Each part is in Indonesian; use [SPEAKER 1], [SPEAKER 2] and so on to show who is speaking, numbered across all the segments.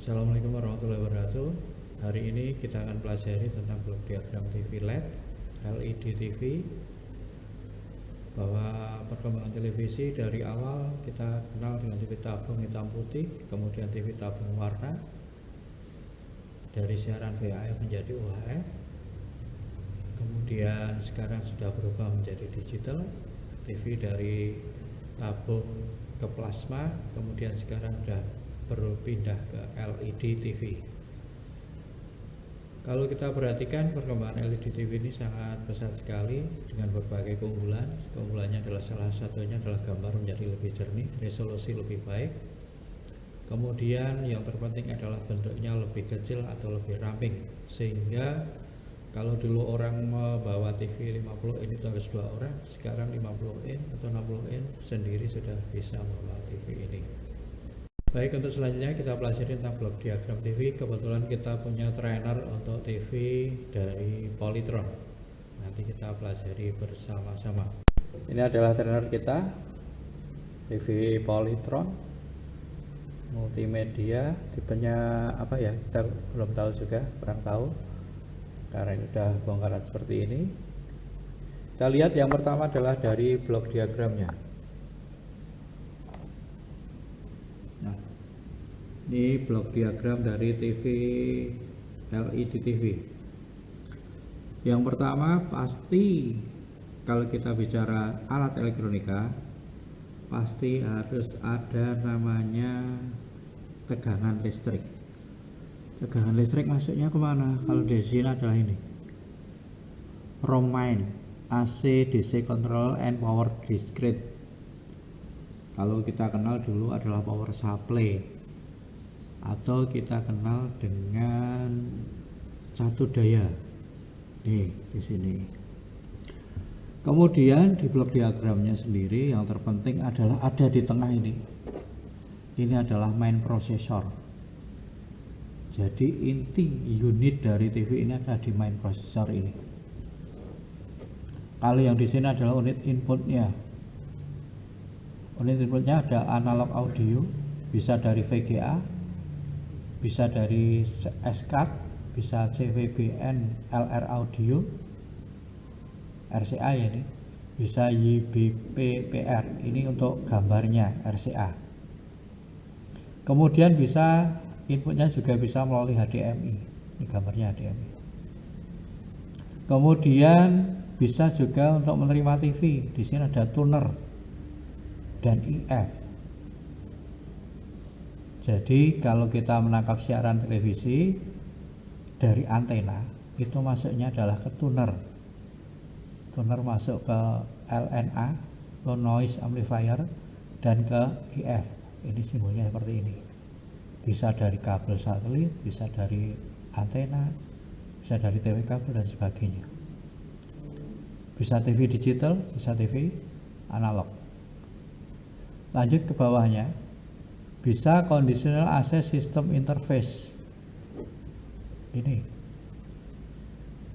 [SPEAKER 1] Assalamualaikum warahmatullahi wabarakatuh. Hari ini kita akan pelajari tentang blok diagram TV LED, LED TV. Bahwa perkembangan televisi dari awal kita kenal dengan TV tabung hitam putih, kemudian TV tabung warna, dari siaran VHF menjadi UHF, kemudian sekarang sudah berubah menjadi digital, TV dari tabung ke plasma, kemudian sekarang sudah berpindah ke LED TV. Kalau kita perhatikan perkembangan LED TV ini sangat besar sekali dengan berbagai keunggulan. Keunggulannya adalah salah satunya adalah gambar menjadi lebih jernih, resolusi lebih baik. Kemudian yang terpenting adalah bentuknya lebih kecil atau lebih ramping, sehingga kalau dulu orang membawa TV 50 in itu harus 2 orang, sekarang 50 in atau 60 in sendiri sudah bisa membawa TV ini. Baik, untuk selanjutnya kita pelajari tentang blok diagram TV. Kebetulan kita punya trainer untuk TV dari Polytron. Nanti kita pelajari bersama-sama. Ini adalah trainer kita, TV Polytron multimedia. Tipenya apa ya? Kita belum tahu juga, kurang tahu. Karena ini sudah bongkaran seperti ini. Kita lihat yang pertama adalah dari blok diagramnya. Ini blok diagram dari TV LED TV. Yang pertama pasti kalau kita bicara alat elektronika pasti harus ada namanya tegangan listrik. Tegangan listrik masuknya kemana? Kalau di sini adalah ini, ROM main, AC, DC control and power discrete. Kalau kita kenal dulu adalah power supply, atau kita kenal dengan satu daya. Nih di sini. Kemudian di blok diagramnya sendiri yang terpenting adalah ada di tengah ini. Ini adalah main processor. Jadi inti unit dari TV ini ada di main processor ini. Kalau yang di sini adalah unit inputnya. Unit inputnya ada analog audio, bisa dari VGA, bisa dari SCART, bisa CVBN, LR audio, RCA ya ini, bisa YBPPR, ini untuk gambarnya RCA. Kemudian bisa inputnya juga bisa melalui HDMI, ini gambarnya HDMI. Kemudian bisa juga untuk menerima TV, di sini ada tuner dan IF. Jadi kalau kita menangkap siaran televisi dari antena, itu masuknya adalah ke tuner. Tuner masuk ke LNA, low noise amplifier, dan ke IF. Ini simbolnya seperti ini. Bisa dari kabel satelit, bisa dari antena, bisa dari TV kabel dan sebagainya. Bisa TV digital, bisa TV analog. Lanjut ke bawahnya. Bisa conditional access system interface. Ini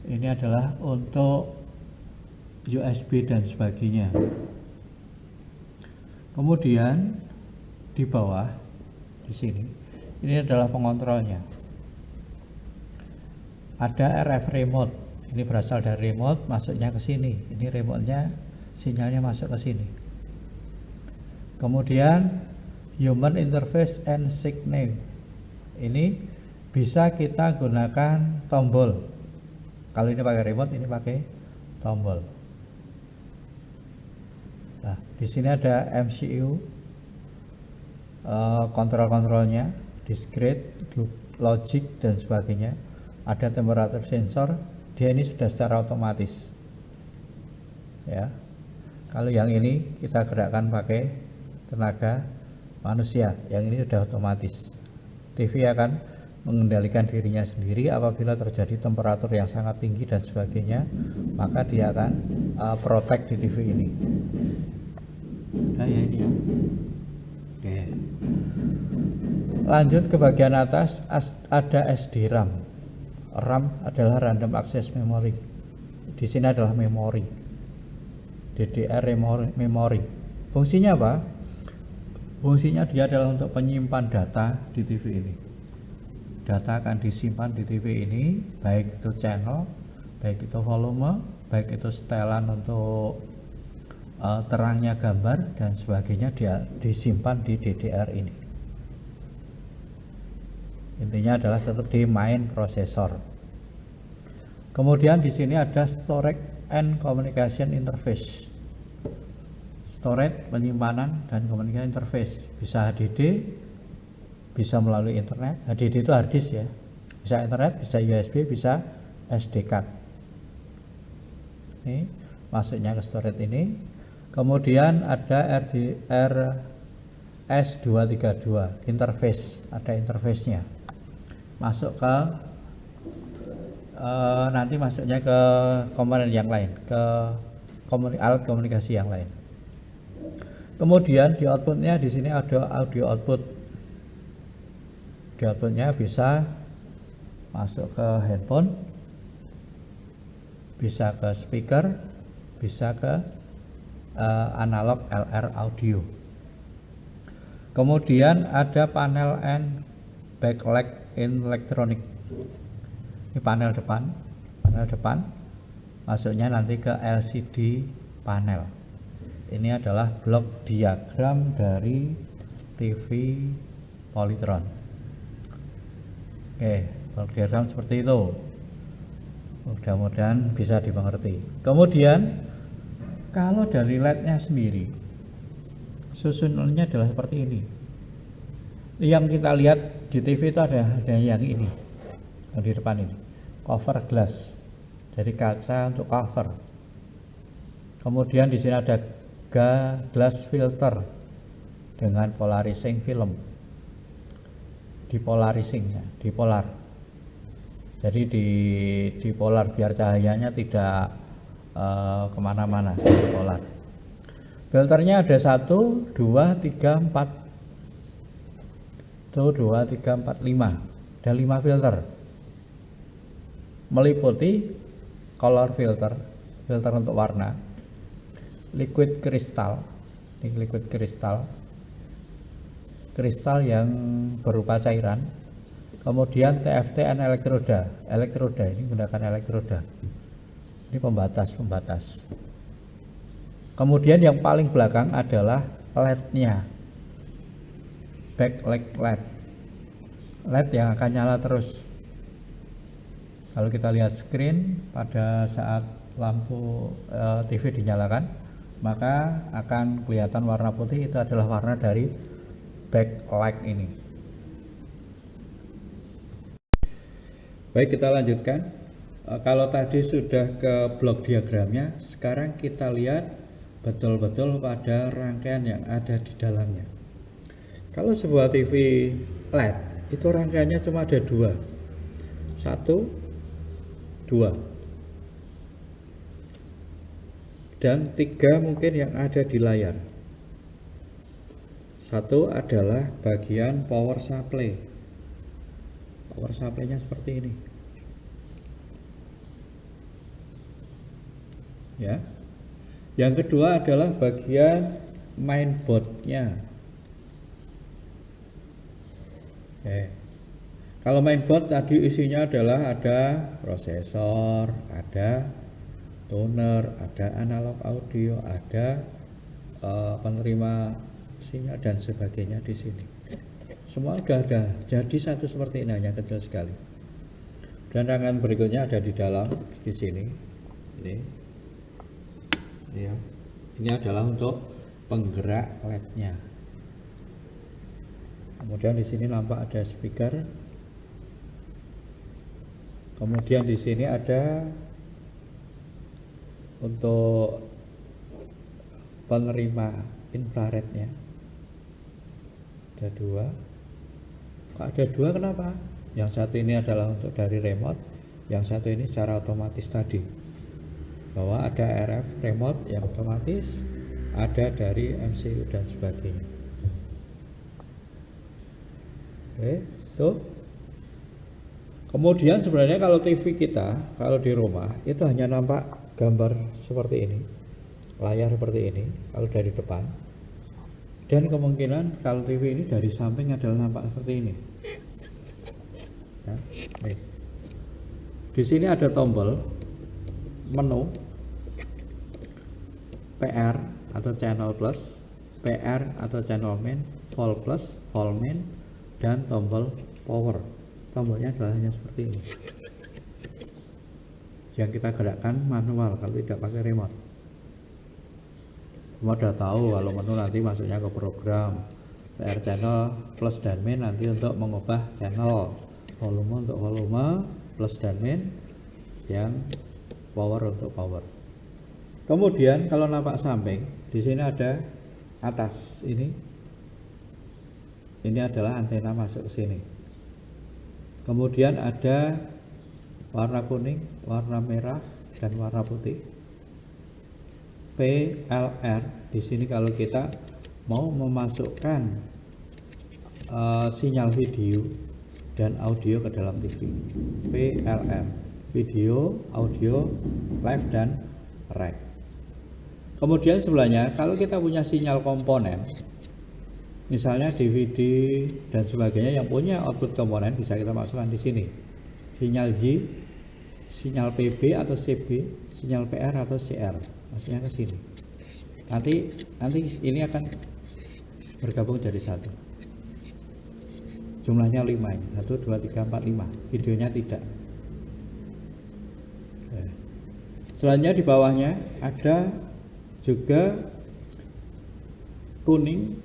[SPEAKER 1] adalah untuk USB dan sebagainya. Kemudian di bawah di sini, ini adalah pengontrolnya. Ada RF remote. Ini berasal dari remote, masuknya ke sini. Ini remote-nya, sinyalnya masuk ke sini. Kemudian Human Interface and Signal. Ini bisa kita gunakan tombol. Kalau ini pakai remote, ini pakai tombol. Nah, di sini ada MCU, kontrol-kontrolnya, discrete, logic dan sebagainya. Ada temperatur sensor. Dia ini sudah secara otomatis. Ya. Kalau yang ini kita gerakkan pakai tenaga manusia, yang ini sudah otomatis. TV akan mengendalikan dirinya sendiri. Apabila terjadi temperatur yang sangat tinggi dan sebagainya, maka dia akan protect di TV ini. Nah ya ini ya. Oke. Lanjut ke bagian atas, ada SD-RAM. RAM adalah random access memory. Di sini adalah memori. DDR memori. Fungsinya apa? Fungsinya dia adalah untuk penyimpan data di TV ini. data akan disimpan di TV ini, baik itu channel, baik itu volume, baik itu setelan untuk terangnya gambar dan sebagainya, dia disimpan di DDR ini. Intinya adalah tetap di main prosesor. Kemudian di sini ada storage and communication interface. Storage, penyimpanan dan communication interface, bisa HDD, bisa melalui internet. HDD itu hard disk ya, bisa internet, bisa USB, bisa SD card. Ini masuknya ke storage ini. Kemudian ada RS232 interface, ada interface-nya. Masuk ke nanti masuknya ke komponen yang lain, ke alat komunikasi yang lain. Kemudian di outputnya di sini ada audio output. Di outputnya bisa masuk ke handphone, bisa ke speaker, bisa ke analog LR audio. Kemudian ada panel and backlight in electronic. Ini panel depan, masuknya nanti ke LCD panel. Ini adalah blok diagram dari TV Polytron. Oke, blok diagram seperti itu. Mudah-mudahan bisa dimengerti. Kemudian kalau dari LED-nya sendiri, susunannya adalah seperti ini. Yang kita lihat di TV itu ada yang ini, yang di depan ini, cover glass, dari kaca untuk cover. Kemudian di sini ada glass filter dengan polarizing film. Dipolar. Jadi di polar biar cahayanya tidak kemana-mana, dipolar. Filternya ada 1, 2, 3, 4. 1, 2, 3, 4, 5. Ada 5 filter. Meliputi color filter untuk warna, liquid kristal, kristal yang berupa cairan, kemudian TFT and elektroda ini menggunakan elektroda, ini pembatas. Kemudian yang paling belakang adalah LED-nya, backlight LED yang akan nyala terus. Kalau kita lihat screen pada saat lampu TV dinyalakan, maka akan kelihatan warna putih, itu adalah warna dari backlight ini. Baik, kita lanjutkan. Kalau tadi sudah ke blok diagramnya, sekarang kita lihat betul-betul pada rangkaian yang ada di dalamnya. Kalau sebuah TV LED itu rangkaiannya cuma ada 2, 1, 2 dan 3 mungkin yang ada di layar. 1 adalah bagian power supply. Power supply-nya seperti ini. Ya. Yang kedua adalah bagian mainboard-nya. Oke. Kalau mainboard tadi isinya adalah ada prosesor, ada toner, ada analog audio, ada penerima sinyal dan sebagainya di sini. Semua sudah ada. Jadi satu seperti ini, hanya kecil sekali. Dan rangkaian berikutnya ada di dalam di sini. Ini. Ya. Ini adalah untuk penggerak LED-nya. Kemudian di sini nampak ada speaker. Kemudian di sini ada untuk penerima infrarednya. Ada 2. Kok ada 2 kenapa? Yang satu ini adalah untuk dari remote, yang satu ini secara otomatis tadi. Bahwa ada RF remote yang otomatis, ada dari MCU dan sebagainya. Oke, tuh. Kemudian sebenarnya kalau TV kita, kalau di rumah itu hanya nampak gambar seperti ini, layar seperti ini kalau dari depan. Dan kemungkinan kalau TV ini dari samping adalah nampak seperti ini. Ya. Nih. Di sini ada tombol menu PR atau channel plus, PR atau channel main, vol plus, vol main, dan tombol power. Tombolnya adalah hanya seperti ini. Yang kita gerakkan manual kalau tidak pakai remote. Semua udah tahu kalau menu nanti masuknya ke program. PR channel plus dan main nanti untuk mengubah channel, volume untuk volume, plus dan main, yang power untuk power. Kemudian kalau nampak samping, di sini ada atas ini adalah antena masuk ke sini. Kemudian ada warna kuning, warna merah, dan warna putih. PLR di sini kalau kita mau memasukkan sinyal video dan audio ke dalam TV. PLR, video, audio, live, dan rec. Kemudian sebelahnya kalau kita punya sinyal komponen, misalnya DVD dan sebagainya yang punya output komponen, bisa kita masukkan di sini. Sinyal Z, sinyal PB atau CB, sinyal PR atau CR, masuknya ke sini. Nanti ini akan bergabung jadi satu. Jumlahnya 5 ini, 1, 2, 3, 4, 5. Videonya tidak. Selanjutnya di bawahnya ada juga kuning,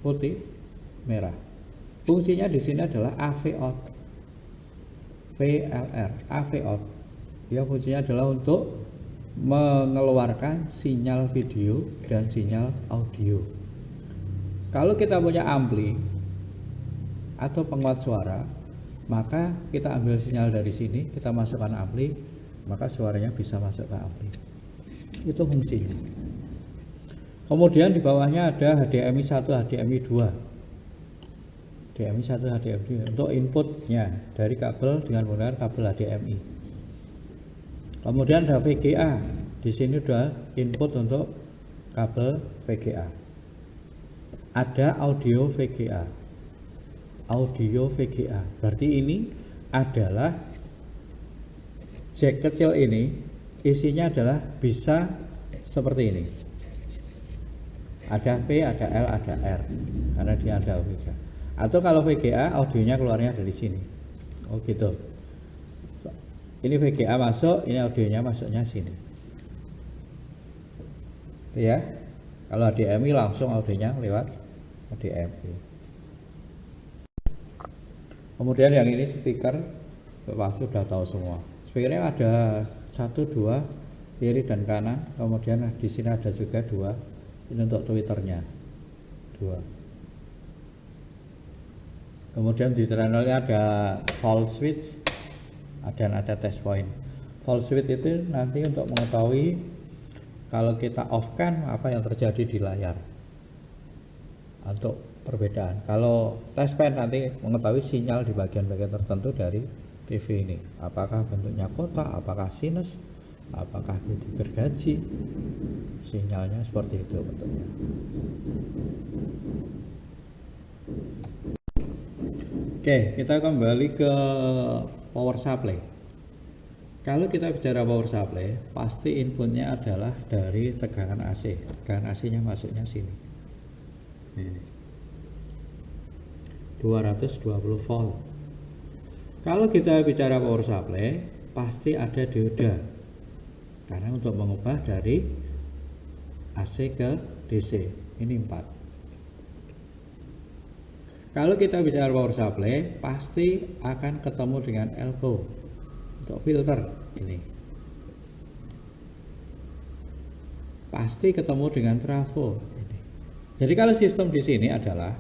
[SPEAKER 1] putih, merah. Fungsinya di sini adalah AV out, VLR, AV out. Ya, fungsinya adalah untuk mengeluarkan sinyal video dan sinyal audio. Kalau kita punya ampli atau penguat suara, maka kita ambil sinyal dari sini, kita masukkan ampli, maka suaranya bisa masuk ke ampli. Itu fungsinya. Kemudian di bawahnya ada HDMI 1, HDMI 2. HDMI 1, HDMI 2 untuk inputnya dari kabel dengan menggunakan kabel HDMI. Kemudian ada VGA. Di sini sudah input untuk kabel VGA. Ada audio VGA. Audio VGA. Berarti ini adalah jack kecil ini isinya adalah bisa seperti ini. Ada P, ada L, ada R. Karena dia ada VGA. Atau kalau VGA audionya keluarnya dari sini. Oh gitu. Ini VGA masuk, ini audionya masuknya sini. Ya. Kalau HDMI langsung audionya lewat HDMI. Kemudian yang ini speaker, pasti sudah tahu semua. Speakernya ada 1, 2 kiri dan kanan. Kemudian di sini ada juga 2. Ini untuk Twitternya 2. Kemudian di terminalnya ada vol switch dan ada test point. Vol switch itu nanti untuk mengetahui kalau kita off kan apa yang terjadi di layar. Untuk perbedaan. Kalau test point nanti mengetahui sinyal di bagian-bagian tertentu dari TV ini. Apakah bentuknya kotak, apakah sinus, apakah gergaji, sinyalnya seperti itu bentuknya. Oke, kita kembali ke power supply. Kalau kita bicara power supply, pasti inputnya adalah dari tegangan AC. Tegangan AC-nya masuknya sini. Ini. 220 volt. Kalau kita bicara power supply, pasti ada dioda. Karena untuk mengubah dari AC ke DC, ini 4. Kalau kita bicara power supply, pasti akan ketemu dengan elko untuk filter ini. Pasti ketemu dengan trafo ini. Jadi kalau sistem di sini adalah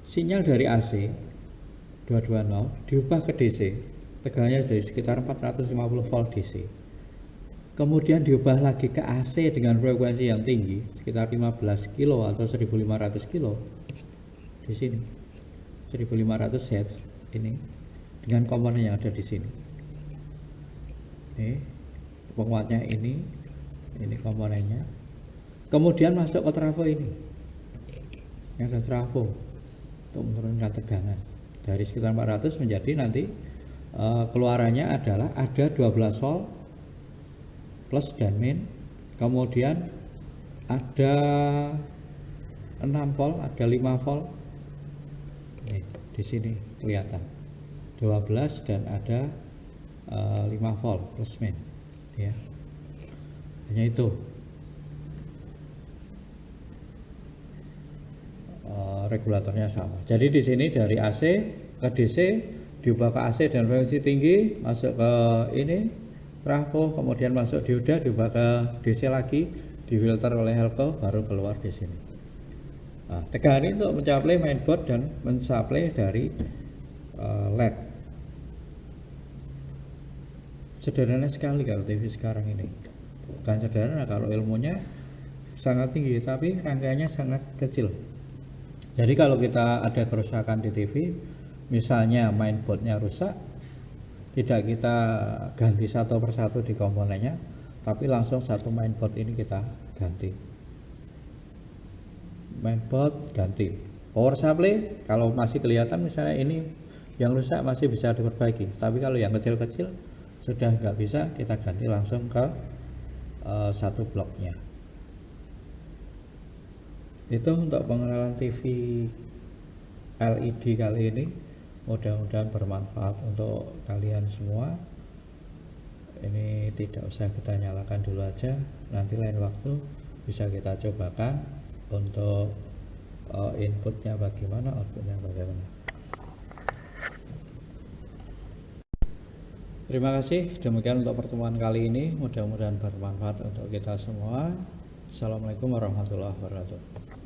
[SPEAKER 1] sinyal dari AC 220 diubah ke DC, tegangannya dari sekitar 450 volt DC. Kemudian diubah lagi ke AC dengan frekuensi yang tinggi, sekitar 15 kilo atau 1500 kilo. Di sini 1500 Hz ini dengan komponen yang ada di sini. Ini penguatnya ini komponennya. Kemudian masuk ke trafo ini. Yang ada trafo untuk menurunkan tegangan. dari sekitar 400 menjadi nanti keluarannya adalah ada 12 volt plus dan min, kemudian ada 6 volt, ada 5 volt. Nih, di sini kelihatan 12 dan ada 5 volt plus min ya. Hanya itu. Regulatornya sama. Jadi di sini dari AC ke DC diubah ke AC dan frekuensi tinggi, masuk ke ini trafo, kemudian masuk dioda, diubah ke DC lagi, difilter oleh Helco, baru keluar di sini. Nah, tegangan ini untuk mencapai mainboard dan mensuplai dari LED. Sederhana sekali kalau TV sekarang ini. Bukan sederhana kalau ilmunya sangat tinggi, tapi rangkaiannya sangat kecil. Jadi kalau kita ada kerusakan di TV, misalnya mainboardnya rusak, tidak kita ganti satu persatu di komponennya, tapi langsung satu mainboard ini kita ganti. Mainboard ganti. Power supply kalau masih kelihatan misalnya ini yang rusak masih bisa diperbaiki, tapi kalau yang kecil-kecil sudah nggak bisa, kita ganti langsung ke satu bloknya. Itu untuk pengenalan TV LED kali ini. Mudah-mudahan bermanfaat untuk kalian semua. Ini tidak usah kita nyalakan dulu aja, nanti lain waktu bisa kita cobakan untuk inputnya bagaimana, outputnya bagaimana. Terima kasih, demikian untuk pertemuan kali ini. Mudah-mudahan bermanfaat untuk kita semua. Assalamualaikum warahmatullahi wabarakatuh.